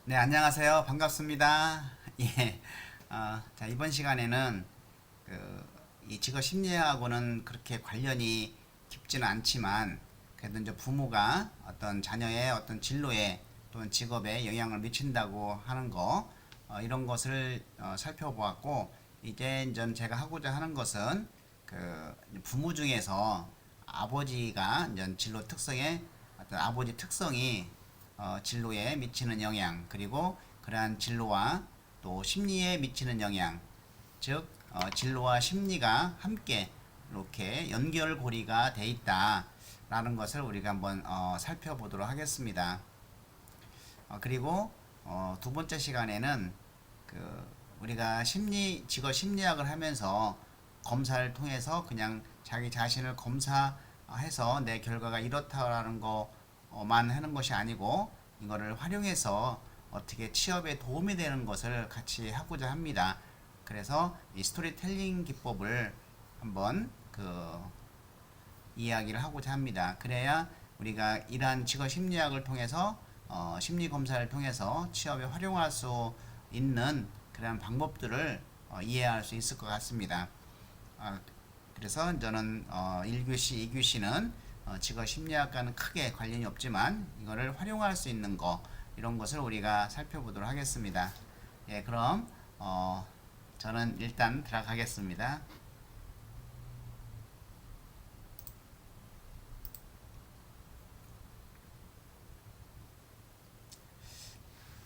네, 안녕하세요. 반갑습니다. 예. 자, 이번 시간에는 이 직업 심리학하고는 그렇게 관련이 깊지는 않지만 그래도 이제 부모가 어떤 자녀의 어떤 진로에 또는 직업에 영향을 미친다고 하는 거 이런 것을 살펴보았고 이제 제가 하고자 하는 것은 부모 중에서 아버지가 이제 진로 특성에 어떤 아버지 특성이 진로에 미치는 영향 그리고 그러한 진로와 또 심리에 미치는 영향 즉 진로와 심리가 함께 이렇게 연결고리가 돼 있다라는 것을 우리가 한번 살펴보도록 하겠습니다. 그리고 두 번째 시간에는 우리가 직업 심리학을 하면서 검사를 통해서 그냥 자기 자신을 검사해서 내 결과가 이렇다라는 거만 하는 것이 아니고 이거를 활용해서 어떻게 취업에 도움이 되는 것을 같이 하고자 합니다. 그래서 이 스토리텔링 기법을 한번 이야기를 하고자 합니다. 그래야 우리가 이러한 직업 심리학을 통해서 심리 검사를 통해서 취업에 활용할 수 있는 그런 방법들을 이해할 수 있을 것 같습니다. 그래서 저는 1교시, 2교시는 직업 심리학과는 크게 관련이 없지만 이거를 활용할 수 있는 거 이런 것을 우리가 살펴보도록 하겠습니다. 예, 그럼 저는 일단 들어가겠습니다.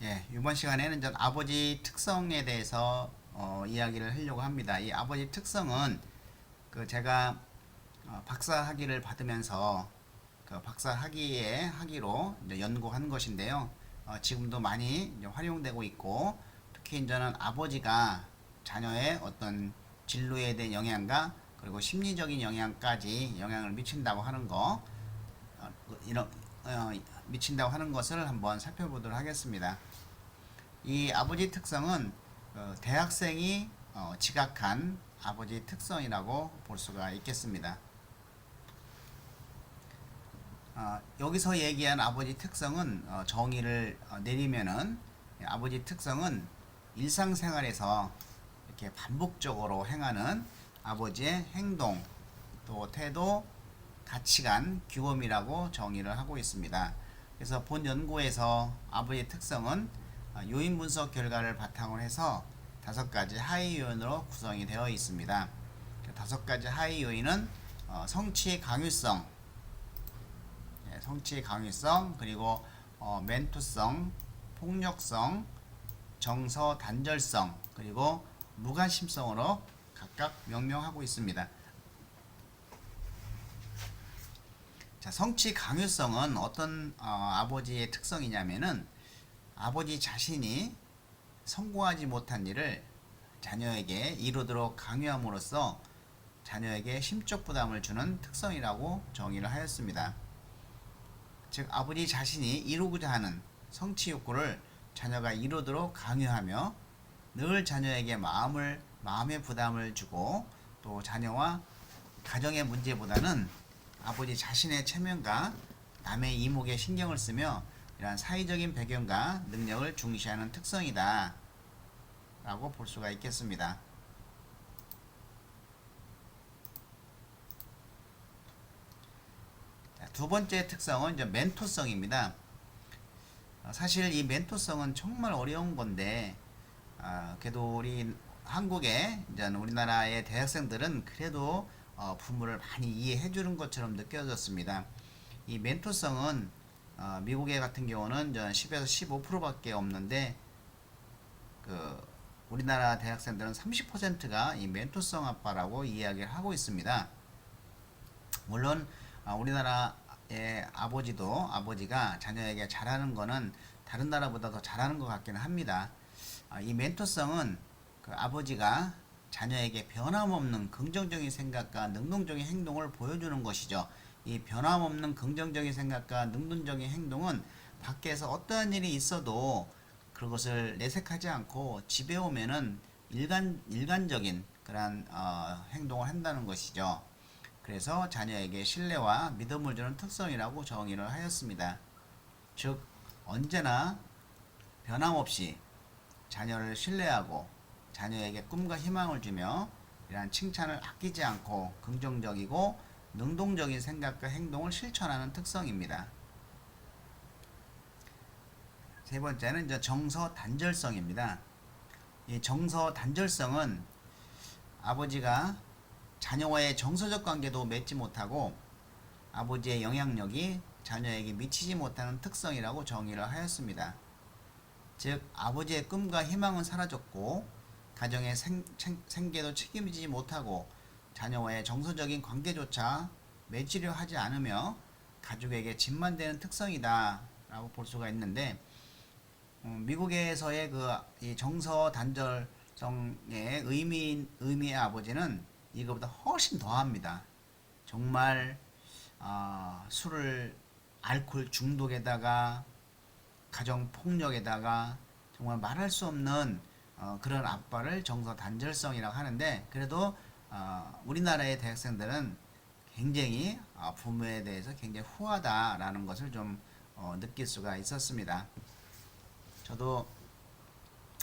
예, 이번 시간에는 전 아버지 특성에 대해서 이야기를 하려고 합니다. 이 아버지 특성은 제가 박사 학위를 받으면서 박사 학위의 학위로 이제 연구한 것인데요. 지금도 많이 이제 활용되고 있고 특히 이제는 아버지가 자녀의 어떤 진로에 대한 영향과 그리고 심리적인 영향까지 영향을 미친다고 하는 거 이런 미친다고 하는 것을 한번 살펴보도록 하겠습니다. 이 아버지 특성은 대학생이 지각한 아버지 특성이라고 볼 수가 있겠습니다. 여기서 얘기한 아버지 특성은 정의를 내리면은 아버지 특성은 일상생활에서 이렇게 반복적으로 행하는 아버지의 행동, 또 태도, 가치관, 규범이라고 정의를 하고 있습니다. 그래서 본 연구에서 아버지의 특성은 요인 분석 결과를 바탕으로 해서 5가지 하위 요인으로 구성이 되어 있습니다. 5가지 하위 요인은 성취 강요성, 그리고 멘토성, 폭력성, 정서 단절성, 그리고 무관심성으로 각각 명명하고 있습니다. 자, 성취 강요성은 어떤 아버지의 특성이냐면은 아버지 자신이 성공하지 못한 일을 자녀에게 이루도록 강요함으로써 자녀에게 심적 부담을 주는 특성이라고 정의를 하였습니다. 즉 아버지 자신이 이루고자 하는 성취 욕구를 자녀가 이루도록 강요하며 늘 자녀에게 마음의 부담을 주고 또 자녀와 가정의 문제보다는 아버지 자신의 체면과 남의 이목에 신경을 쓰며 이러한 사회적인 배경과 능력을 중시하는 특성이다 라고 볼 수가 있겠습니다. 자, 두 번째 특성은 이제 멘토성입니다. 사실 이 멘토성은 정말 어려운 건데 그래도 우리 한국의 이제 우리나라의 대학생들은 그래도 부모를 많이 이해해 주는 것처럼 느껴졌습니다. 이 멘토성은 미국의 같은 경우는 10에서 15%밖에 없는데 우리나라 대학생들은 30%가 이 멘토성 아빠라고 이야기를 하고 있습니다. 물론 우리나라의 아버지가 자녀에게 잘하는 거는 다른 나라보다 더 잘하는 것 같기는 합니다. 이 멘토성은 아버지가 자녀에게 변함없는 긍정적인 생각과 능동적인 행동을 보여주는 것이죠. 이 변함없는 긍정적인 생각과 능동적인 행동은 밖에서 어떠한 일이 있어도 그것을 내색하지 않고 집에 오면은 일관적인 그런 행동을 한다는 것이죠. 그래서 자녀에게 신뢰와 믿음을 주는 특성이라고 정의를 하였습니다. 즉 언제나 변함없이 자녀를 신뢰하고 자녀에게 꿈과 희망을 주며 이러한 칭찬을 아끼지 않고 긍정적이고 능동적인 생각과 행동을 실천하는 특성입니다. 세 번째는 이제 정서 단절성입니다. 이 정서 단절성은 아버지가 자녀와의 정서적 관계도 맺지 못하고 아버지의 영향력이 자녀에게 미치지 못하는 특성이라고 정의를 하였습니다. 즉 아버지의 꿈과 희망은 사라졌고 가정의 생계도 책임지지 못하고 자녀와의 정서적인 관계조차 맺으려 하지 않으며 가족에게 짐만 되는 특성이다 라고 볼 수가 있는데, 미국에서의 이 정서 단절성의 의미의 아버지는 이거보다 훨씬 더합니다. 정말 술을 알코올 중독에다가 가정 폭력에다가 정말 말할 수 없는 그런 아빠를 정서 단절성이라고 하는데, 그래도 우리나라의 대학생들은 굉장히 부모에 대해서 굉장히 후하다라는 것을 좀 느낄 수가 있었습니다. 저도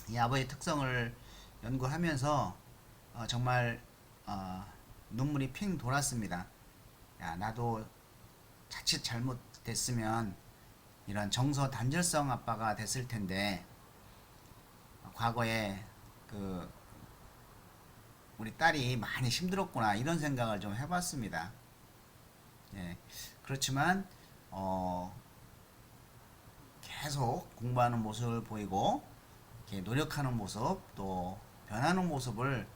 이 아버지 특성을 연구하면서 정말 눈물이 핑 돌았습니다. 야, 나도 자칫 잘못됐으면 이런 정서 단절성 아빠가 됐을 텐데, 과거에 우리 딸이 많이 힘들었구나 이런 생각을 좀 해봤습니다. 예, 그렇지만 계속 공부하는 모습을 보이고 이렇게 노력하는 모습 또 변하는 모습을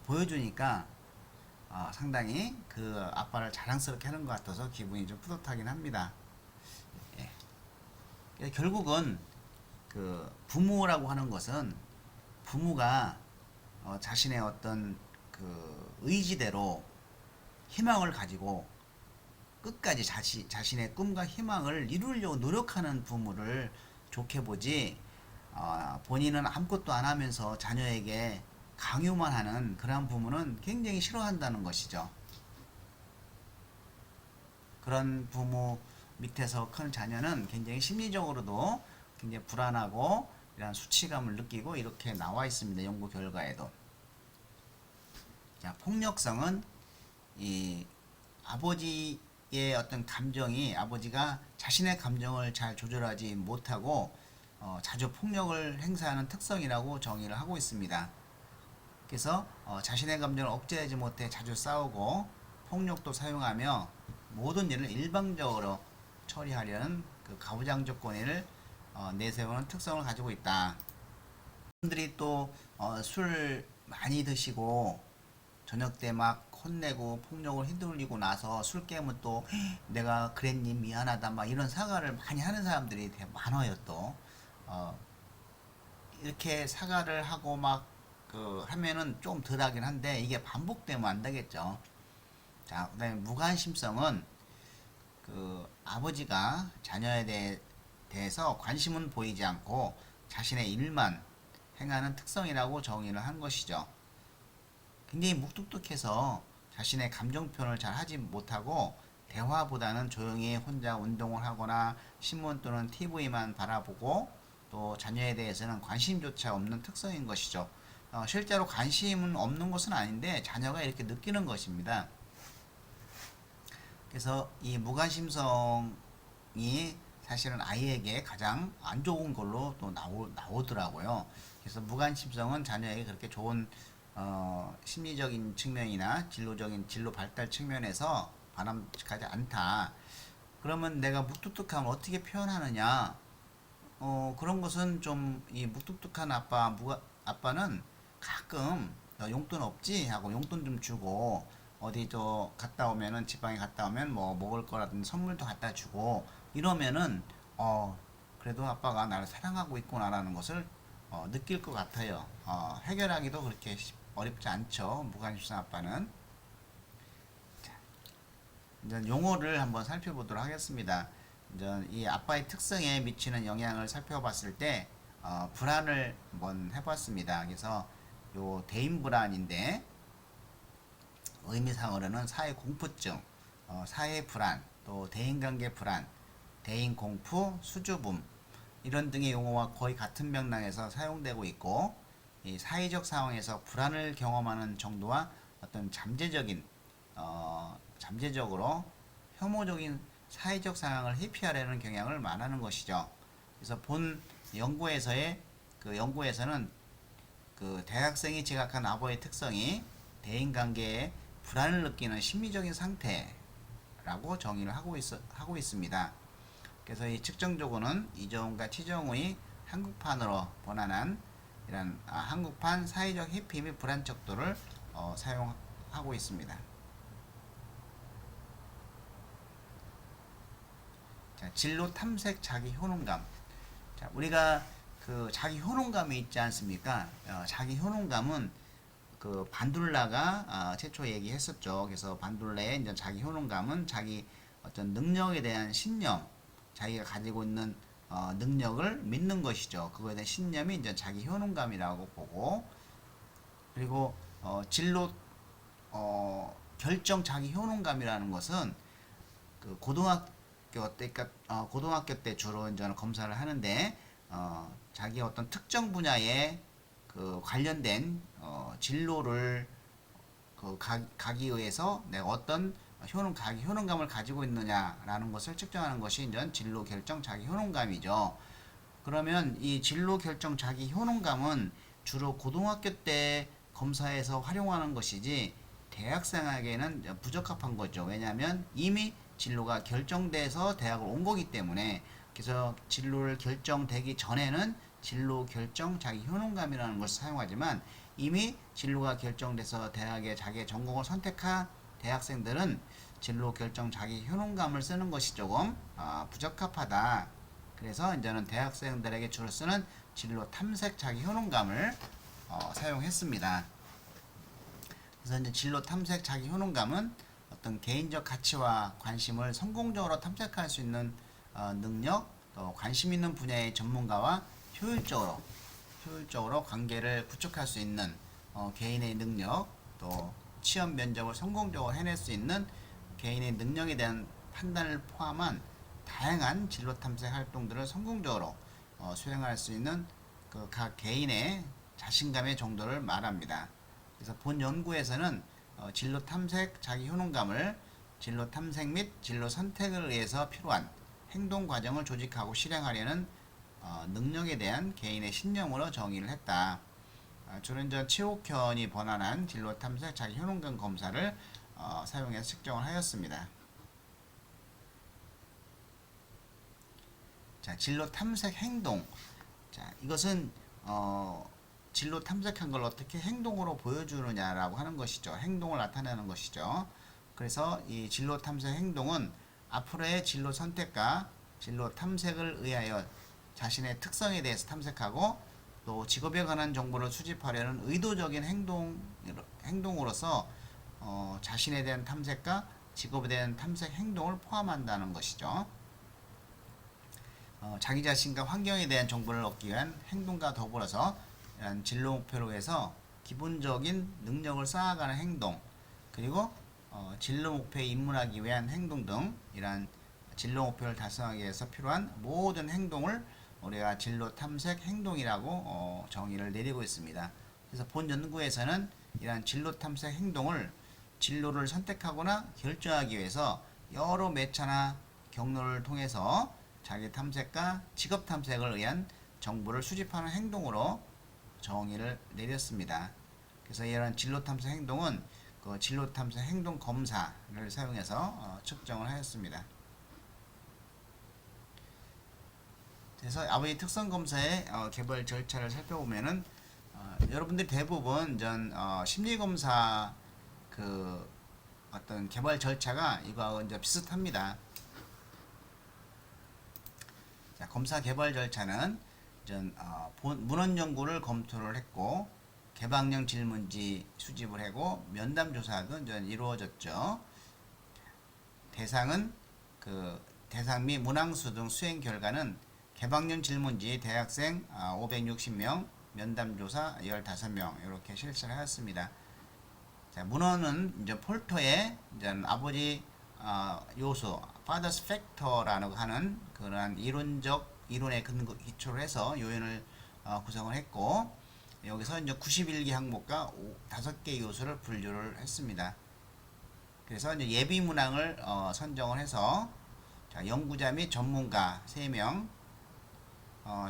보여주니까 상당히 그 아빠를 자랑스럽게 하는 것 같아서 기분이 좀 뿌듯하긴 합니다. 예. 결국은 그 부모라고 하는 것은 부모가 자신의 어떤 그 의지대로 희망을 가지고 끝까지 자신의 꿈과 희망을 이루려고 노력하는 부모를 좋게 보지, 본인은 아무것도 안 하면서 자녀에게 강요만 하는 그러한 부모는 굉장히 싫어한다는 것이죠. 그런 부모 밑에서 큰 자녀는 굉장히 심리적으로도 굉장히 불안하고 이런 수치감을 느끼고 이렇게 나와 있습니다. 연구 결과에도. 자, 폭력성은 이 아버지의 어떤 감정이 아버지가 자신의 감정을 잘 조절하지 못하고 자주 폭력을 행사하는 특성이라고 정의를 하고 있습니다. 그래서 자신의 감정을 억제하지 못해 자주 싸우고 폭력도 사용하며 모든 일을 일방적으로 처리하려는 그 가부장적 권위를 내세우는 특성을 가지고 있다. 분들이 또 술 많이 드시고 저녁 때 막 혼내고 폭력을 휘둘리고 나서 술 깨면 또 내가 그랬니 미안하다 막 이런 사과를 많이 하는 사람들이 되게 많아요. 또 이렇게 사과를 하고 막 하면은 좀 덜하긴 한데 이게 반복되면 안 되겠죠. 자, 그다음에 무관심성은 아버지가 자녀에 대해서 관심은 보이지 않고 자신의 일만 행하는 특성이라고 정의를 한 것이죠. 굉장히 묵뚝뚝해서 자신의 감정 표현을 잘 하지 못하고 대화보다는 조용히 혼자 운동을 하거나 신문 또는 TV만 바라보고 또 자녀에 대해서는 관심조차 없는 특성인 것이죠. 실제로 관심은 없는 것은 아닌데 자녀가 이렇게 느끼는 것입니다. 그래서 이 무관심성이 사실은 아이에게 가장 안 좋은 걸로 또 나오더라고요. 그래서 무관심성은 자녀에게 그렇게 좋은 심리적인 측면이나 진로 발달 측면에서 바람직하지 않다. 그러면 내가 무뚝뚝함을 어떻게 표현하느냐? 그런 것은 좀 이 무뚝뚝한 아빠는 가끔 용돈 없지 하고 용돈 좀 주고 어디 갔다 오면은 지방에 갔다 오면 뭐 먹을 거라든지 선물도 갖다 주고 이러면은 그래도 아빠가 나를 사랑하고 있구나라는 것을 느낄 것 같아요. 해결하기도 그렇게 어렵지 않죠. 무관심성 아빠는. 자, 이제 용어를 한번 살펴보도록 하겠습니다. 이제 이 아빠의 특성에 미치는 영향을 살펴봤을 때 불안을 한번 해봤습니다. 그래서 요 대인 불안인데 의미상으로는 사회 공포증, 사회 불안, 또 대인관계 불안, 대인 공포, 수줍음, 이런 등의 용어와 거의 같은 맥락에서 사용되고 있고, 이 사회적 상황에서 불안을 경험하는 정도와 어떤 잠재적으로 혐오적인 사회적 상황을 회피하려는 경향을 말하는 것이죠. 그래서 본 연구에서는 그 대학생이 지각한 아버의 특성이 대인관계에 불안을 느끼는 심리적인 상태라고 정의를 하고 있습니다. 그래서 이 측정적으로는 이정훈과 최정우의 한국판으로 번안한 이런 한국판 사회적 회피 및 불안 척도를 사용하고 있습니다. 자, 진로 탐색 자기 효능감. 자, 우리가 그 자기 효능감이 있지 않습니까? 자기 효능감은 그 반둘라가 최초 얘기했었죠. 그래서 반둘라의 이제 자기 효능감은 자기 어떤 능력에 대한 신념, 자기가 가지고 있는 능력을 믿는 것이죠. 그거에 대한 신념이 이제 자기 효능감이라고 보고, 그리고 진로 결정 자기 효능감이라는 것은 그 고등학교 때 주로 이제 검사를 하는데 자기 어떤 특정 분야에 그 관련된 진로를 가기 위해서 내가 어떤 자기 효능감을 가지고 있느냐라는 것을 측정하는 것이 이제 진로 결정 자기 효능감이죠. 그러면 이 진로 결정 자기 효능감은 주로 고등학교 때 검사에서 활용하는 것이지 대학생에게는 부적합한 거죠. 왜냐하면 이미 진로가 결정돼서 대학을 온 거기 때문에. 그래서 진로를 결정되기 전에는 진로 결정 자기 효능감이라는 것을 사용하지만 이미 진로가 결정돼서 대학에 자기의 전공을 선택한 대학생들은 진로 결정 자기 효능감을 쓰는 것이 조금 부적합하다. 그래서 이제는 대학생들에게 주로 쓰는 진로 탐색 자기 효능감을 사용했습니다. 그래서 이제 진로 탐색 자기 효능감은 어떤 개인적 가치와 관심을 성공적으로 탐색할 수 있는 능력, 또 관심 있는 분야의 전문가와 효율적으로 관계를 구축할 수 있는 개인의 능력, 또 취업 면접을 성공적으로 해낼 수 있는 개인의 능력에 대한 판단을 포함한 다양한 진로 탐색 활동들을 성공적으로 수행할 수 있는 그 각 개인의 자신감의 정도를 말합니다. 그래서 본 연구에서는 진로 탐색 자기 효능감을 진로 탐색 및 진로 선택을 위해서 필요한 행동 과정을 조직하고 실행하려는 능력에 대한 개인의 신념으로 정의를 했다. 주로 이제 최옥현이 번안한 진로 탐색 자기 효능감 검사를 사용해서 측정을 하였습니다. 자, 진로 탐색 행동. 자, 이것은 진로 탐색한 걸 어떻게 행동으로 보여주느냐라고 하는 것이죠. 행동을 나타내는 것이죠. 그래서 이 진로 탐색 행동은 앞으로의 진로 선택과 진로 탐색을 의하여 자신의 특성에 대해서 탐색하고 또 직업에 관한 정보를 수집하려는 의도적인 행동으로서 자신에 대한 탐색과 직업에 대한 탐색 행동을 포함한다는 것이죠. 자기 자신과 환경에 대한 정보를 얻기 위한 행동과 더불어서 이런 진로 목표로 해서 기본적인 능력을 쌓아가는 행동, 그리고 진로 목표에 입문하기 위한 행동 등 이러한 진로 목표를 달성하기 위해서 필요한 모든 행동을 우리가 진로 탐색 행동이라고 정의를 내리고 있습니다. 그래서 본 연구에서는 이러한 진로 탐색 행동을 진로를 선택하거나 결정하기 위해서 여러 매체나 경로를 통해서 자기 탐색과 직업 탐색을 위한 정보를 수집하는 행동으로 정의를 내렸습니다. 그래서 이런 진로 탐색 행동은 그 진로 탐색 행동 검사를 사용해서 측정을 하였습니다. 그래서 아버지 특성 검사의 개발 절차를 살펴보면은 여러분들이 대부분 심리 검사 그 어떤 개발 절차가 이거하고 이제 비슷합니다. 자, 검사 개발 절차는 문헌 연구를 검토를 했고 개방형 질문지 수집을 하고 면담 조사도 이루어졌죠. 대상 및 문항수 등 수행 결과는 개방형 질문지 대학생 560명, 면담 조사 15명 이렇게 실시를 하였습니다. 자, 문헌은 이제 폴터의 아버지 요소, father's factor라고 하는 그러한 이론적 이론에 기초로 해서 요인을 구성을 했고, 여기서 이제 91개 항목과 5개 요소를 분류를 했습니다. 그래서 이제 예비 문항을 선정을 해서, 자, 연구자 및 전문가 3명,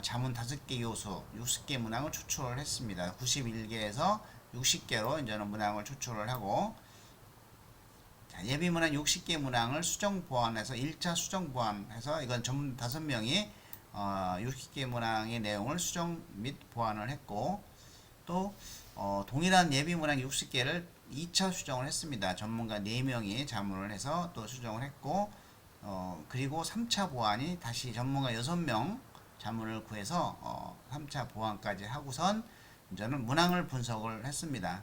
자문 5개 요소, 60개 문항을 추출을 했습니다. 91개에서 60개로 이제는 문항을 추출을 하고, 자, 예비 문항 60개 문항을 수정 보완해서 1차 수정 보완해서, 이건 전문 5명이 60개 문항의 내용을 수정 및 보완을 했고, 또 동일한 예비 문항 60개를 2차 수정을 했습니다. 전문가 4명이 자문을 해서 또 수정을 했고, 그리고 3차 보완이 다시 전문가 6명 자문을 구해서 3차 보완까지 하고선 이제는 문항을 분석을 했습니다.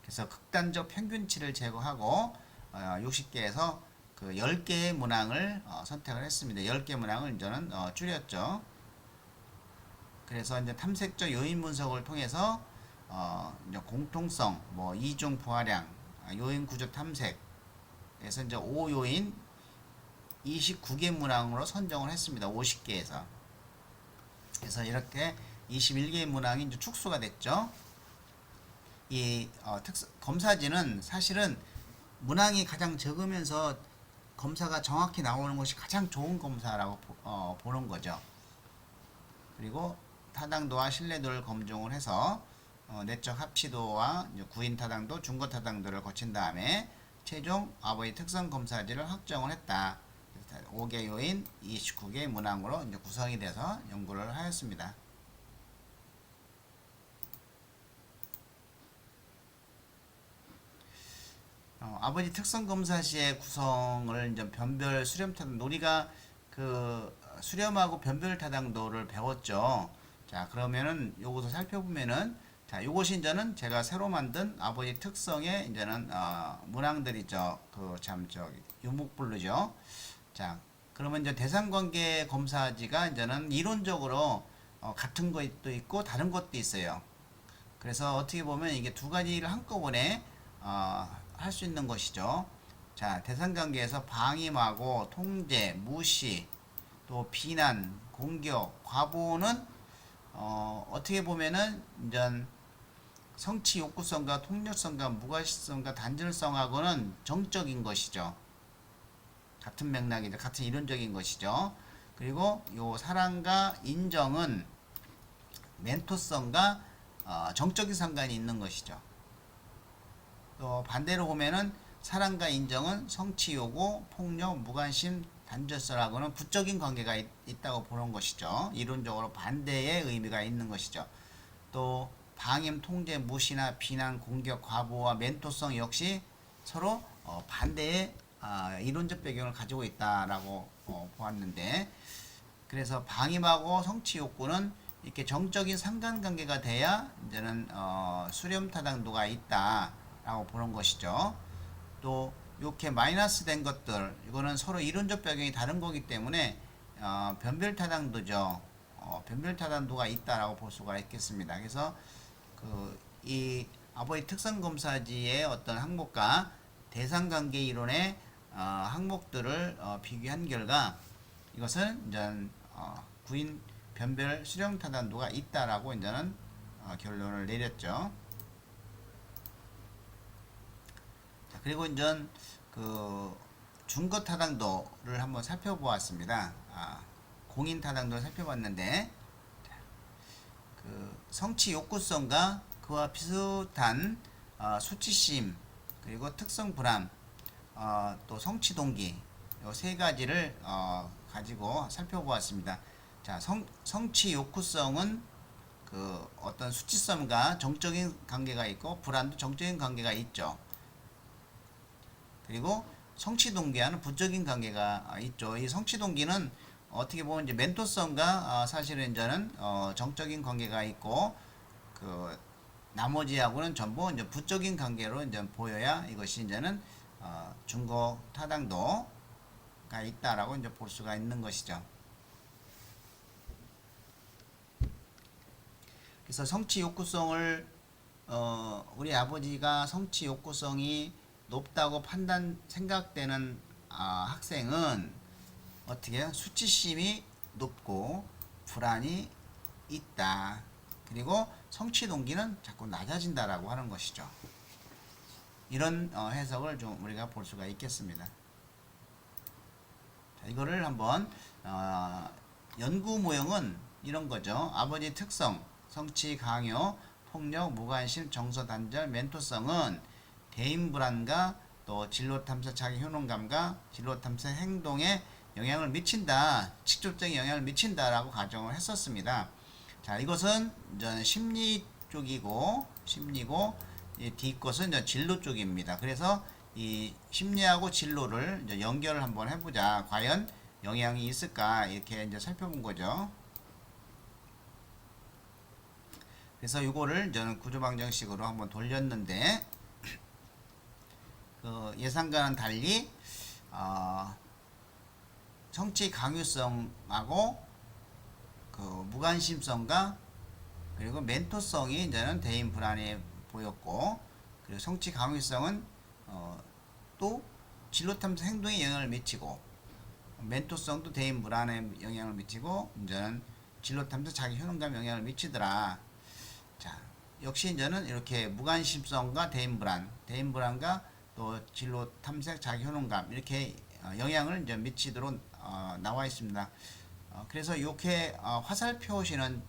그래서 극단적 평균치를 제거하고 60개에서 그 10개의 문항을 선택을 했습니다. 10개 문항을 이제는 줄였죠. 그래서 이제 탐색적 요인 분석을 통해서 이제 공통성, 뭐 이중 부하량, 요인 구조 탐색에서 이제 5요인 29개 문항으로 선정을 했습니다. 50개에서. 그래서 이렇게 21개의 문항이 이제 축소가 됐죠. 이 검사지는 사실은 문항이 가장 적으면서 검사가 정확히 나오는 것이 가장 좋은 검사라고 보는 거죠. 그리고 타당도와 신뢰도를 검증을 해서 내적 합치도와 구인 타당도, 중거 타당도를 거친 다음에 최종 아버지 특성 검사지를 확정을 했다. 5개 요인 29개 문항으로 이제 구성이 돼서 연구를 하였습니다. 아버지 특성 검사 시의 구성을 이제 변별 수렴 타당, 우리가 그 수렴하고 변별 타당도를 배웠죠. 자, 그러면은 요것을 살펴보면은, 자, 요것이 이제는 제가 새로 만든 아버지 특성의 이제는 문항들이죠. 그 참 저기 유목분류죠. 자, 그러면 이제 대상관계 검사지가 이제는 이론적으로 같은 것도 있고 다른 것도 있어요. 그래서 어떻게 보면 이게 두 가지를 한꺼번에 할 수 있는 것이죠. 자, 대상관계에서 방임하고 통제, 무시, 또 비난, 공격, 과보는 어떻게 보면은 이제 성취 욕구성과 통렬성과 무과실성과 단절성하고는 정적인 것이죠. 같은 맥락이죠. 같은 이론적인 것이죠. 그리고 요 사랑과 인정은 멘토성과 정적인 상관이 있는 것이죠. 또 반대로 보면은 사랑과 인정은 성취 요구, 폭력, 무관심, 단절성하고는 부적인 관계가 있다고 보는 것이죠. 이론적으로 반대의 의미가 있는 것이죠. 또 방임, 통제, 무시나 비난, 공격, 과보와 멘토성 역시 서로 반대의 이론적 배경을 가지고 있다라고 보았는데, 그래서 방임하고 성취 욕구는 이렇게 정적인 상관관계가 돼야 이제는 수렴 타당도가 있다라고 보는 것이죠. 또 이렇게 마이너스 된 것들, 이거는 서로 이론적 배경이 다른 거기 때문에 변별 타당도죠. 변별 타당도가 있다라고 볼 수가 있겠습니다. 그래서 이 아버지 특성 검사지의 어떤 항목과 대상관계 이론의 항목들을 비교한 결과 이것은 이제 구인 변별 수렴 타당도가 있다라고 이제는 결론을 내렸죠. 자, 그리고 이제 그 중거 타당도를 한번 살펴보았습니다. 공인 타당도를 살펴봤는데, 그 성취 욕구성과 그와 비슷한 수치심, 그리고 특성 불안, 또 성취 동기, 이 세 가지를 가지고 살펴보았습니다. 자, 성취 욕구성은 그 어떤 수치성과 정적인 관계가 있고, 불안도 정적인 관계가 있죠. 그리고 성취 동기와는 부적인 관계가 있죠. 이 성취 동기는 어떻게 보면 이제 멘토성과 사실은 이제는 정적인 관계가 있고, 그 나머지하고는 전부 이제 부적인 관계로 이제 보여야 이것이 이제는 중거 타당도가 있다라고 이제 볼 수가 있는 것이죠. 그래서 성취 욕구성을 우리 아버지가 성취 욕구성이 높다고 생각되는 학생은 어떻게 해요? 수치심이 높고 불안이 있다. 그리고 성취 동기는 자꾸 낮아진다라고 하는 것이죠. 이런 해석을 좀 우리가 볼 수가 있겠습니다. 자, 이거를 한번 연구 모형은 이런 거죠. 아버지 특성, 성취 강요, 폭력, 무관심, 정서 단절, 멘토성은 대인 불안과 또 진로 탐색 자기 효능감과 진로 탐색 행동에 영향을 미친다. 직접적인 영향을 미친다라고 가정을 했었습니다. 자, 이것은 이제 심리 쪽이고 심리고 이 뒤것은 이제 진로 쪽입니다. 그래서 이 심리하고 진로를 이제 연결을 한번 해보자. 과연 영향이 있을까 이렇게 이제 살펴본 거죠. 그래서 이거를 저는 구조방정식으로 한번 돌렸는데 그 예상과는 달리 성취 강요성하고 그 무관심성과 그리고 멘토성이 이제는 대인 불안에 보였고, 그리고 성취 강요성은 또 진로 탐색 행동에 영향을 미치고, 멘토성도 대인 불안에 영향을 미치고, 이제는 진로 탐색 자기 효능감에 영향을 미치더라. 자, 역시 이제는 이렇게 무관심성과 대인 불안과 또 진로 탐색 자기 효능감 이렇게 영향을 이제 미치도록 나와 있습니다. 그래서 이렇게 화살표시는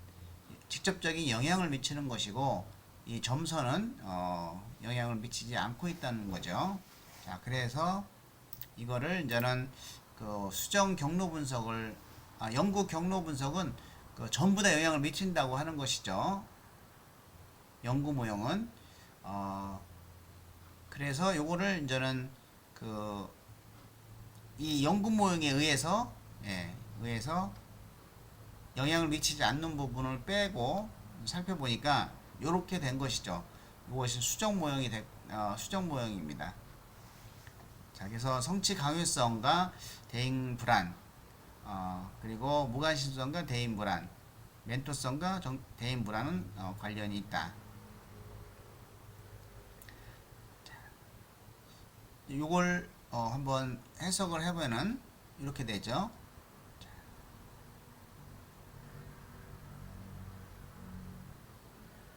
직접적인 영향을 미치는 것이고 이 점선은 영향을 미치지 않고 있다는 거죠. 자, 그래서 이거를 이제는 그 수정 경로 분석을 연구 경로 분석은 그 전부 다 영향을 미친다고 하는 것이죠. 연구 모형은 그래서 요거를 이제는 그 이 연구 모형에 의해서 영향을 미치지 않는 부분을 빼고 살펴보니까 요렇게 된 것이죠. 이것이 수정 모형이 수정 모형입니다. 자, 그래서 성취 강요성과 대인 불안, 그리고 무관심성과 대인 불안, 멘토성과 대인 불안은 관련이 있다. 요걸 한번 해석을 해보면은 이렇게 되죠.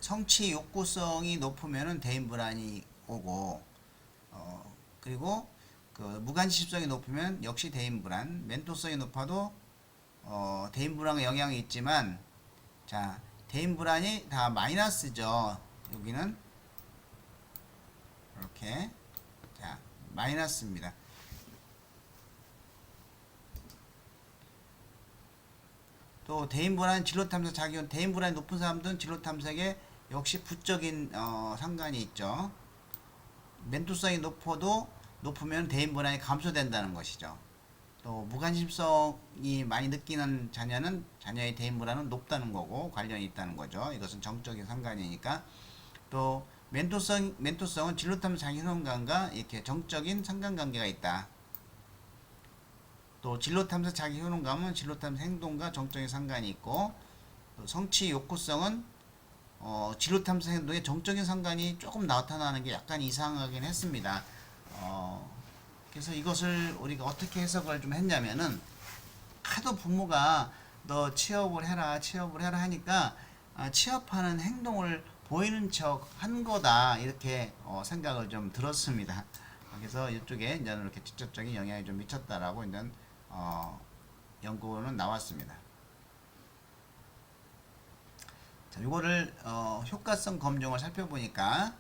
성취 욕구성이 높으면은 대인 불안이 오고, 그리고 그 무관심성이 높으면 역시 대인 불안, 멘토성이 높아도 대인 불안과 영향이 있지만, 자, 대인 불안이 다 마이너스죠. 여기는 이렇게 자 마이너스입니다. 또 대인 불안, 진로 탐색 자기효, 대인 불안이 높은 사람들은 진로 탐색에 역시 부적인 상관이 있죠. 멘토성이 높으면 대인 불안이 감소된다는 것이죠. 또 무관심성이 많이 느끼는 자녀는 자녀의 대인 불안은 높다는 거고 관련이 있다는 거죠. 이것은 정적인 상관이니까. 또 멘토성은 진로 탐색 자기 효능감과 이렇게 정적인 상관관계가 있다. 또 진로 탐색 자기 효능감은 진로 탐색 행동과 정적인 상관이 있고, 또 성취 욕구성은 진로 탐색 행동에 정적인 상관이 조금 나타나는 게 약간 이상하긴 했습니다. 그래서 이것을 우리가 어떻게 해석을 좀 했냐면은 하도 부모가 너 취업을 해라 하니까 취업하는 행동을 보이는 척 한 거다 이렇게 생각을 좀 들었습니다. 그래서 이쪽에 이제 이렇게 직접적인 영향이 좀 미쳤다라고 이제 연구는 나왔습니다. 자, 이거를 효과성 검증을 살펴보니까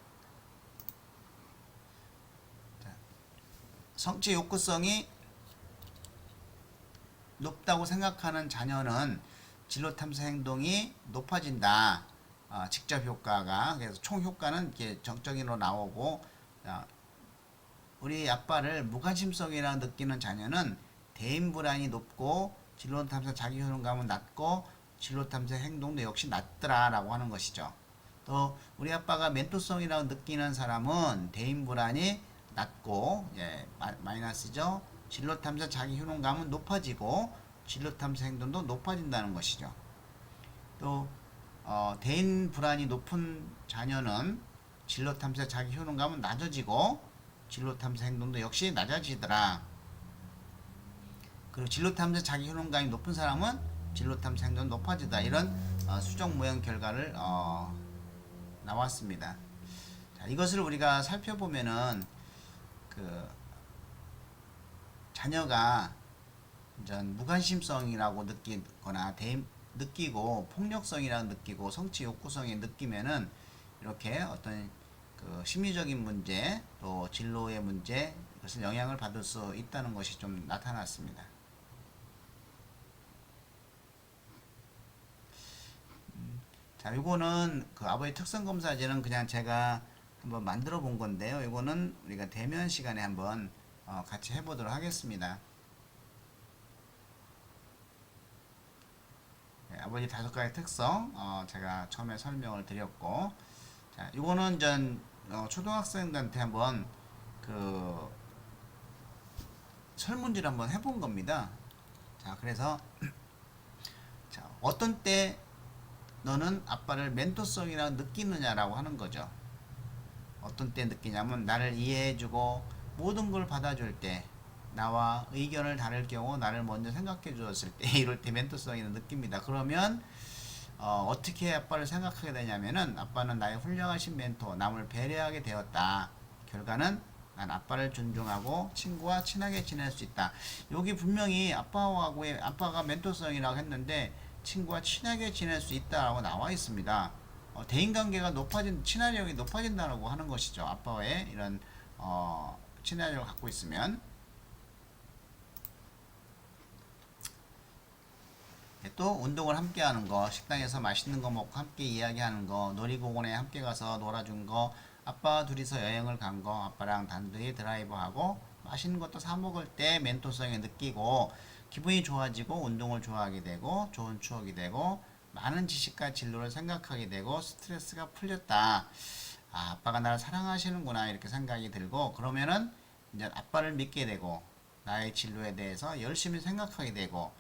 성취 욕구성이 높다고 생각하는 자녀는 진로 탐색 행동이 높아진다. 직접 효과가 그래서 총 효과는 이렇게 정적인으로 나오고, 우리 아빠를 무관심성이라 느끼는 자녀는 대인 불안이 높고 진로 탐색 자기 효능감은 낮고 진로 탐색 행동도 역시 낮더라라고 하는 것이죠. 또 우리 아빠가 멘토성이라고 느끼는 사람은 대인 불안이 낮고 마이너스죠. 진로 탐색 자기 효능감은 높아지고 진로 탐색 행동도 높아진다는 것이죠. 또 대인 불안이 높은 자녀는 진로 탐색 자기 효능감은 낮아지고 진로 탐색 행동도 역시 낮아지더라. 그리고 진로 탐색 자기 효능감이 높은 사람은 진로 탐색도 높아지다. 이런 수정 모형 결과를 나왔습니다. 자, 이것을 우리가 살펴보면은 그 자녀가 전 무관심성이라고 느끼거나 느끼고 폭력성이라고 느끼고 성취 욕구성이 느끼면은 이렇게 어떤 그 심리적인 문제 또 진로의 문제 이것을 영향을 받을 수 있다는 것이 좀 나타났습니다. 자, 요거는 그 아버지 특성 검사지는 그냥 제가 한번 만들어 본 건데요. 이거는 우리가 대면 시간에 한번 같이 해보도록 하겠습니다. 네, 아버지 5가지 특성 제가 처음에 설명을 드렸고, 자, 이거는 전 초등학생들한테 한번 그 설문지를 한번 해본 겁니다. 자, 그래서 자, 어떤 때 너는 아빠를 멘토성이라고 느끼느냐라고 하는 거죠. 어떤 때 느끼냐면 나를 이해해주고 모든 걸 받아줄 때, 나와 의견을 다를 경우 나를 먼저 생각해 주었을 때 이럴 때 멘토성이 느낍니다. 그러면 어떻게 아빠를 생각하게 되냐면은 아빠는 나의 훌륭하신 멘토, 남을 배려하게 되었다. 결과는 난 아빠를 존중하고 친구와 친하게 지낼 수 있다. 여기 분명히 아빠가 멘토성이라고 했는데 친구와 친하게 지낼 수 있다라고 나와 있습니다. 대인관계가 친화력이 높아진다고 하는 것이죠. 아빠와의 이런 친화력을 갖고 있으면. 또 운동을 함께 하는 거, 식당에서 맛있는 거 먹고 함께 이야기하는 거, 놀이공원에 함께 가서 놀아준 거, 아빠와 둘이서 여행을 간 거, 아빠랑 단둘이 드라이브하고 맛있는 것도 사 먹을 때 멘토성을 느끼고 기분이 좋아지고 운동을 좋아하게 되고 좋은 추억이 되고 많은 지식과 진로를 생각하게 되고 스트레스가 풀렸다. 아빠가 나를 사랑하시는구나 이렇게 생각이 들고, 그러면은 이제 아빠를 믿게 되고 나의 진로에 대해서 열심히 생각하게 되고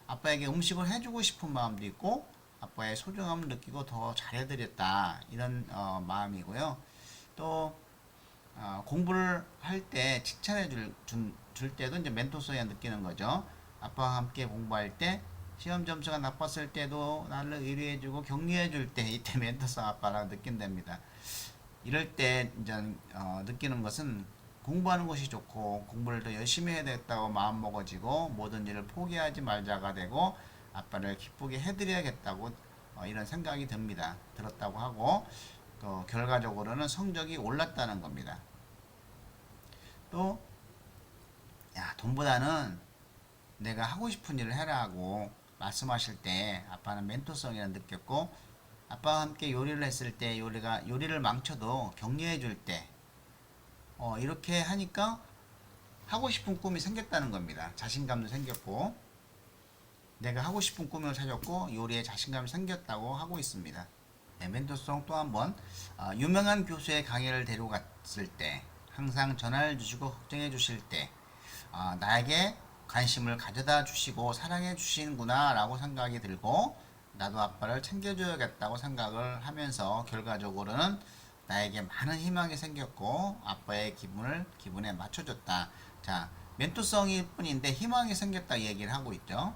아빠에게 음식을 해주고 싶은 마음도 있고 아빠의 소중함을 느끼고 더 잘해드렸다 이런 마음이고요. 또 공부를 할 때 칭찬해 줄 때도 이제 멘토성이 느끼는 거죠. 아빠와 함께 공부할 때 시험 점수가 나빴을 때도 나를 의뢰해주고 격려해줄 때 이때 멘토성 아빠라고 느낀답니다. 이럴 때 이제 느끼는 것은 공부하는 것이 좋고 공부를 더 열심히 해야 되겠다고 마음 먹어지고 모든 일을 포기하지 말자가 되고 아빠를 기쁘게 해드려야겠다고 이런 생각이 들었다고 하고 결과적으로는 성적이 올랐다는 겁니다. 또 야, 돈보다는 내가 하고 싶은 일을 해라고 말씀하실 때 아빠는 멘토성이라 느꼈고, 아빠와 함께 요리를 했을 때 요리를 망쳐도 격려해 줄 때 이렇게 하니까 하고 싶은 꿈이 생겼다는 겁니다. 자신감도 생겼고 내가 하고 싶은 꿈을 찾았고 요리에 자신감이 생겼다고 하고 있습니다. 네, 멘토성 또 한번 유명한 교수의 강의를 데려갔을 때 항상 전화를 주시고 걱정해 주실 때 나에게 관심을 가져다 주시고 사랑해 주시는구나 라고 생각이 들고 나도 아빠를 챙겨줘야겠다고 생각을 하면서 결과적으로는 나에게 많은 희망이 생겼고 아빠의 기분에 맞춰줬다. 자, 멘토성일 뿐인데 희망이 생겼다 얘기를 하고 있죠.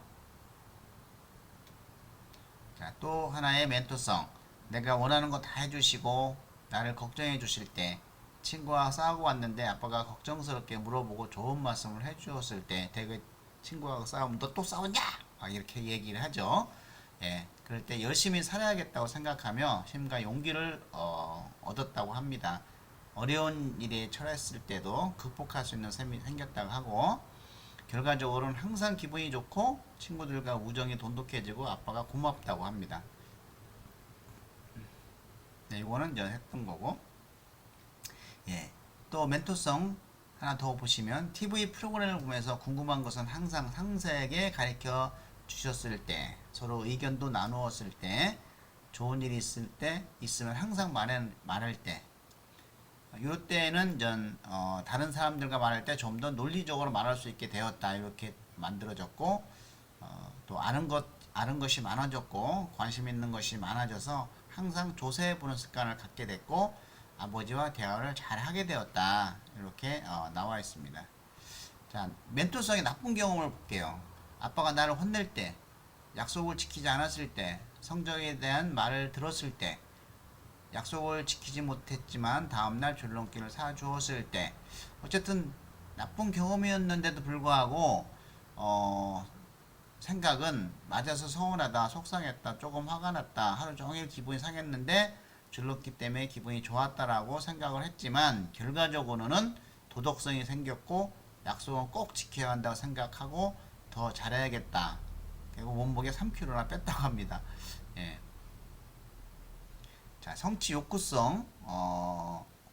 자, 또 하나의 멘토성. 내가 원하는 거 다 해주시고 나를 걱정해 주실 때, 친구와 싸우고 왔는데 아빠가 걱정스럽게 물어보고 좋은 말씀을 해주었을 때 되게 친구하고 싸우면 너 또 싸웠냐? 이렇게 얘기를 하죠. 예, 그럴 때 열심히 살아야겠다고 생각하며 힘과 용기를 얻었다고 합니다. 어려운 일에 처했을 때도 극복할 수 있는 셈이 생겼다고 하고, 결과적으로는 항상 기분이 좋고 친구들과 우정이 돈독해지고 아빠가 고맙다고 합니다. 네, 이거는 이제 했던 거고, 예, 또 멘토성 하나 더 보시면 TV 프로그램을 보면서 궁금한 것은 항상 상세하게 가르쳐 주셨을 때, 서로 의견도 나누었을 때, 좋은 일이 있으면 항상 말할 때, 이럴 때는 다른 사람들과 말할 때 좀 더 논리적으로 말할 수 있게 되었다 이렇게 만들어졌고, 또 아는 것이 많아졌고 관심 있는 것이 많아져서 항상 조사해 보는 습관을 갖게 됐고 아버지와 대화를 잘 하게 되었다 이렇게 나와 있습니다. 자, 멘토성의 나쁜 경험을 볼게요. 아빠가 나를 혼낼 때 약속을 지키지 않았을 때, 성적에 대한 말을 들었을 때, 약속을 지키지 못했지만 다음날 줄넘기를 사주었을 때, 어쨌든 나쁜 경험이었는데도 불구하고 어, 생각은 맞아서 서운하다, 속상했다, 조금 화가 났다, 하루 종일 기분이 상했는데 줄넘기 때문에 기분이 좋았다라고 생각을 했지만 결과적으로는 도덕성이 생겼고 약속은 꼭 지켜야 한다고 생각하고 더 잘해야겠다. 그리고 몸무게 3kg나 뺐다고 합니다. 예. 자, 성취 욕구성,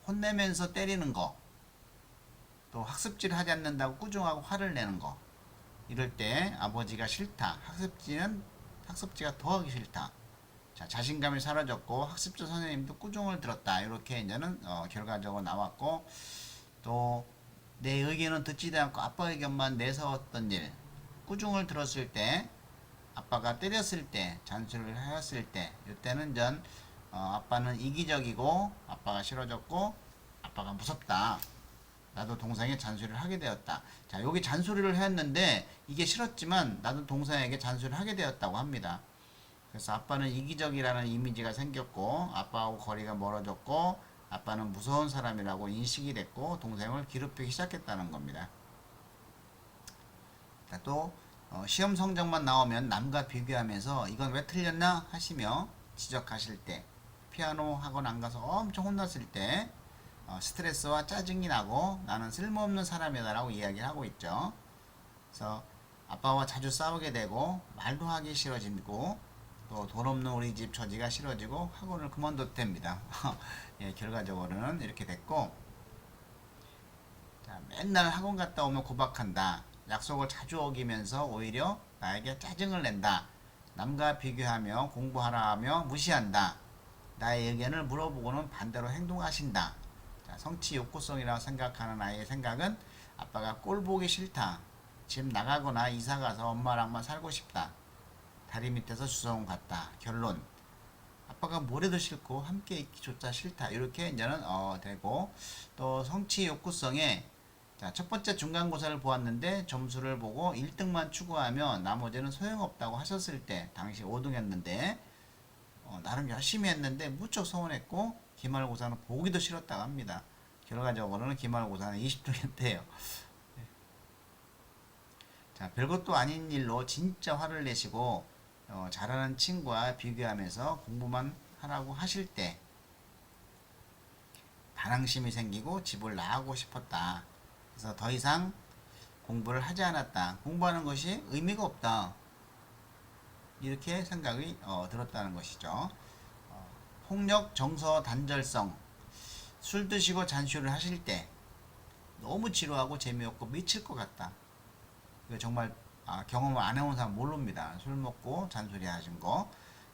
혼내면서 때리는 거, 또 학습지를 하지 않는다고 꾸중하고 화를 내는 거. 이럴 때 아버지가 싫다. 학습지가 더 하기 싫다. 자, 자신감이 사라졌고 학습지 선생님도 꾸중을 들었다. 이렇게 이제는 결과적으로 나왔고 또 내 의견은 듣지도 않고 아빠 의견만 내세웠던 일. 꾸중을 들었을 때 아빠가 때렸을 때 잔소리를 하였을 때 이때는 전 아빠는 이기적이고 아빠가 싫어졌고 아빠가 무섭다. 나도 동생에게 잔소리를 하게 되었다. 자, 여기 잔소리를 했는데 이게 싫었지만 나도 동생에게 잔소리를 하게 되었다고 합니다. 그래서 아빠는 이기적이라는 이미지가 생겼고 아빠하고 거리가 멀어졌고 아빠는 무서운 사람이라고 인식이 됐고 동생을 괴롭히기 시작했다는 겁니다. 또 시험 성적만 나오면 남과 비교하면서 이건 왜 틀렸나 하시며 지적하실 때 피아노 학원 안 가서 엄청 혼났을 때 스트레스와 짜증이 나고 나는 쓸모없는 사람이다라고 이야기를 하고 있죠. 그래서 아빠와 자주 싸우게 되고 말도 하기 싫어지고 또 돈 없는 우리 집 처지가 싫어지고 학원을 그만둬도 됩니다. 예, 결과적으로는 이렇게 됐고 자, 맨날 학원 갔다 오면 구박한다. 약속을 자주 어기면서 오히려 나에게 짜증을 낸다. 남과 비교하며 공부하라 하며 무시한다. 나의 의견을 물어보고는 반대로 행동하신다. 자, 성취 욕구성이라고 생각하는 아이의 생각은 아빠가 꼴 보기 싫다. 집 나가거나 이사 가서 엄마랑만 살고 싶다. 다리 밑에서 주워온 같다. 결론. 아빠가 뭐래도 싫고 함께 있기조차 싫다. 이렇게 이제는 되고 또 성취 욕구성에 자, 첫 번째 중간고사를 보았는데 점수를 보고 1등만 추구하며 나머지는 소용없다고 하셨을 때 당시 5등 했는데 나름 열심히 했는데 무척 서운했고 기말고사는 보기도 싫었다고 합니다. 결과적으로는 기말고사는 20등 했대요. 자, 별것도 아닌 일로 진짜 화를 내시고 잘하는 친구와 비교하면서 공부만 하라고 하실 때 반항심이 생기고 집을 나가고 싶었다. 그래서 더 이상 공부를 하지 않았다. 공부하는 것이 의미가 없다. 이렇게 생각이 들었다는 것이죠. 폭력, 정서, 단절성. 술 드시고 잔소리를 하실 때 너무 지루하고 재미없고 미칠 것 같다. 이거 정말 경험을 안 해본 사람 모릅니다. 술 먹고 잔소리 하신 거.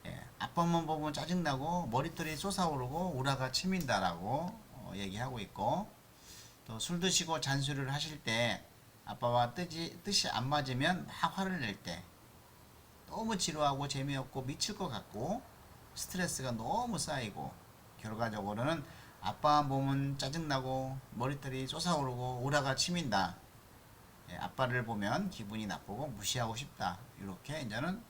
예, 아빠만 보면 짜증나고 머리털이 솟아오르고 우라가 치민다라고 얘기하고 있고 또 술 드시고 잔소리를 하실 때 아빠와 뜻이 안 맞으면 막 화를 낼 때 너무 지루하고 재미없고 미칠 것 같고 스트레스가 너무 쌓이고 결과적으로는 아빠만 보면 짜증나고 머리털이 솟아오르고 우라가 치민다. 예, 아빠를 보면 기분이 나쁘고 무시하고 싶다. 이렇게 이제는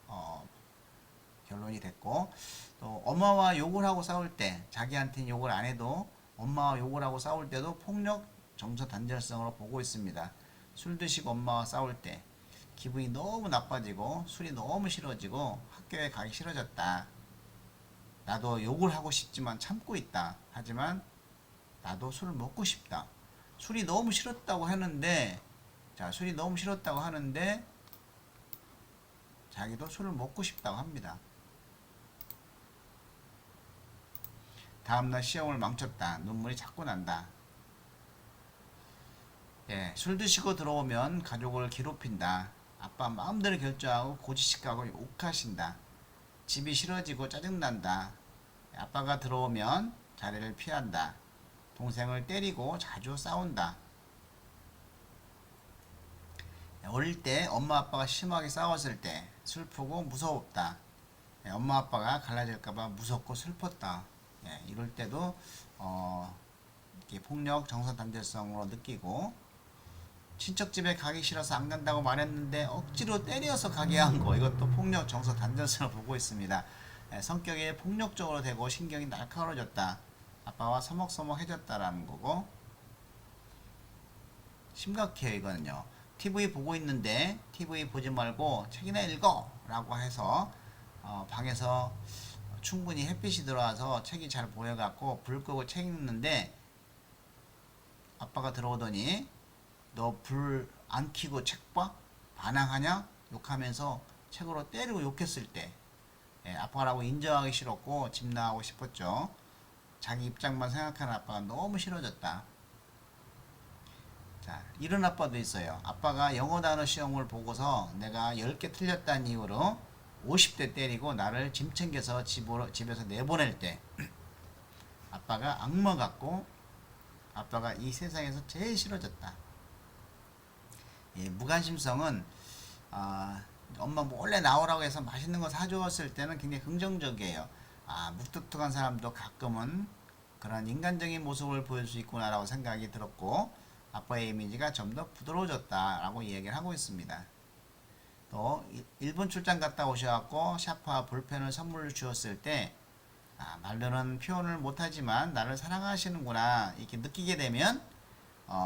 결론이 됐고 또 엄마와 욕을 하고 싸울 때 자기한테는 욕을 안 해도 엄마와 욕을 하고 싸울 때도 폭력 정서 단절성으로 보고 있습니다. 술 드시고 엄마와 싸울 때 기분이 너무 나빠지고 술이 너무 싫어지고 학교에 가기 싫어졌다. 나도 욕을 하고 싶지만 참고 있다. 하지만 나도 술을 먹고 싶다. 술이 너무 싫었다고 하는데 자, 술이 너무 싫었다고 하는데 자기도 술을 먹고 싶다고 합니다. 다음날 시험을 망쳤다. 눈물이 자꾸 난다. 예, 술 드시고 들어오면 가족을 괴롭힌다. 아빠 마음대로 결정하고 고지식하고 욕하신다. 집이 싫어지고 짜증난다. 아빠가 들어오면 자리를 피한다. 동생을 때리고 자주 싸운다. 어릴 때 엄마 아빠가 심하게 싸웠을 때 슬프고 무서웠다. 엄마 아빠가 갈라질까봐 무섭고 슬펐다. 이럴 때도 이렇게 폭력 정서 단절성으로 느끼고 친척 집에 가기 싫어서 안 간다고 말했는데 억지로 때려서 가게 한 거, 이것도 폭력 정서 단전으로 보고 있습니다. 성격이 폭력적으로 되고 신경이 날카로워졌다. 아빠와 서먹서먹해졌다라는 거고, 심각해요 이거는요. TV 보고 있는데 TV 보지 말고 책이나 읽어 라고 해서 방에서 충분히 햇빛이 들어와서 책이 잘 보여갖고 불 끄고 책 읽는데 아빠가 들어오더니 너 불 안 켜고 책 봐? 반항하냐? 욕하면서 책으로 때리고 욕했을 때, 아빠라고 인정하기 싫었고 집 나가고 싶었죠. 자기 입장만 생각하는 아빠가 너무 싫어졌다. 자, 이런 아빠도 있어요. 아빠가 영어 단어 시험을 보고서 내가 10개 틀렸다는 이유로 50대 때리고 나를 짐 챙겨서 집에서 내보낼 때 아빠가 악마 같고 아빠가 이 세상에서 제일 싫어졌다. 무관심성은 엄마 몰래 나오라고 해서 맛있는 거 사주었을 때는 굉장히 긍정적이에요. 묵뚝뚝한 사람도 가끔은 그런 인간적인 모습을 보일 수 있구나라고 생각이 들었고, 아빠의 이미지가 좀 더 부드러워졌다라고 이야기를 하고 있습니다. 또 일본 출장 갔다 오셔갖고 샤프와 볼펜을 선물로 주었을 때 말로는 표현을 못하지만 나를 사랑하시는구나 이렇게 느끼게 되면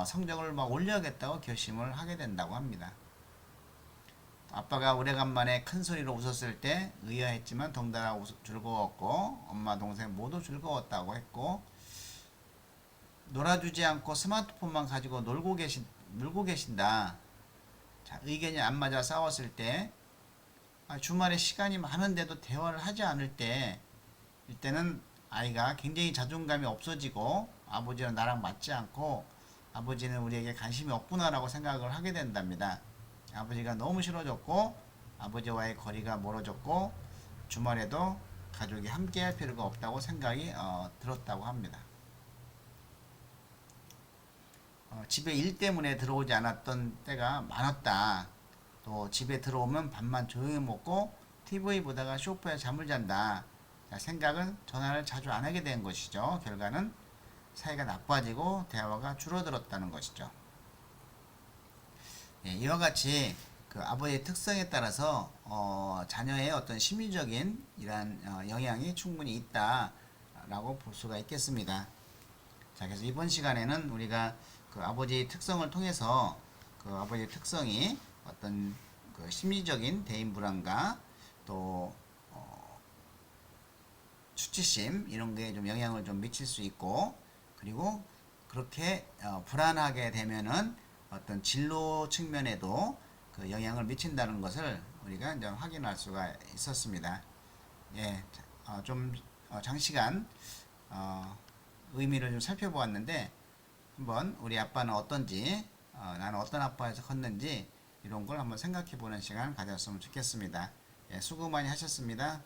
성적을 막 올려야겠다고 결심을 하게 된다고 합니다. 아빠가 오래간만에 큰 소리로 웃었을 때 의아했지만 덩달아 즐거웠고 엄마 동생 모두 즐거웠다고 했고, 놀아주지 않고 스마트폰만 가지고 놀고 계신다. 자, 의견이 안 맞아 싸웠을 때, 주말에 시간이 많은데도 대화를 하지 않을 때, 이때는 아이가 굉장히 자존감이 없어지고 아버지는 나랑 맞지 않고 아버지는 우리에게 관심이 없구나라고 생각을 하게 된답니다. 아버지가 너무 싫어졌고 아버지와의 거리가 멀어졌고 주말에도 가족이 함께 할 필요가 없다고 생각이 들었다고 합니다. 집에 일 때문에 들어오지 않았던 때가 많았다. 또 집에 들어오면 밥만 조용히 먹고 TV 보다가 소파에 잠을 잔다. 자, 생각은 전화를 자주 안 하게 된 것이죠. 결과는 사이가 나빠지고 대화가 줄어들었다는 것이죠. 이와 같이 그 아버지의 특성에 따라서 자녀의 어떤 심리적인 이러한 영향이 충분히 있다라고 볼 수가 있겠습니다. 자, 그래서 이번 시간에는 우리가 그 아버지의 특성을 통해서 그 아버지의 특성이 어떤 그 심리적인 대인 불안과 또 수치심 이런 게 좀 영향을 좀 미칠 수 있고, 그리고 그렇게 불안하게 되면은 어떤 진로 측면에도 그 영향을 미친다는 것을 우리가 이제 확인할 수가 있었습니다. 좀 장시간 의미를 좀 살펴보았는데 한번 우리 아빠는 어떤지, 나는 어떤 아빠에서 컸는지 이런 걸 한번 생각해 보는 시간 가졌으면 좋겠습니다. 수고 많이 하셨습니다.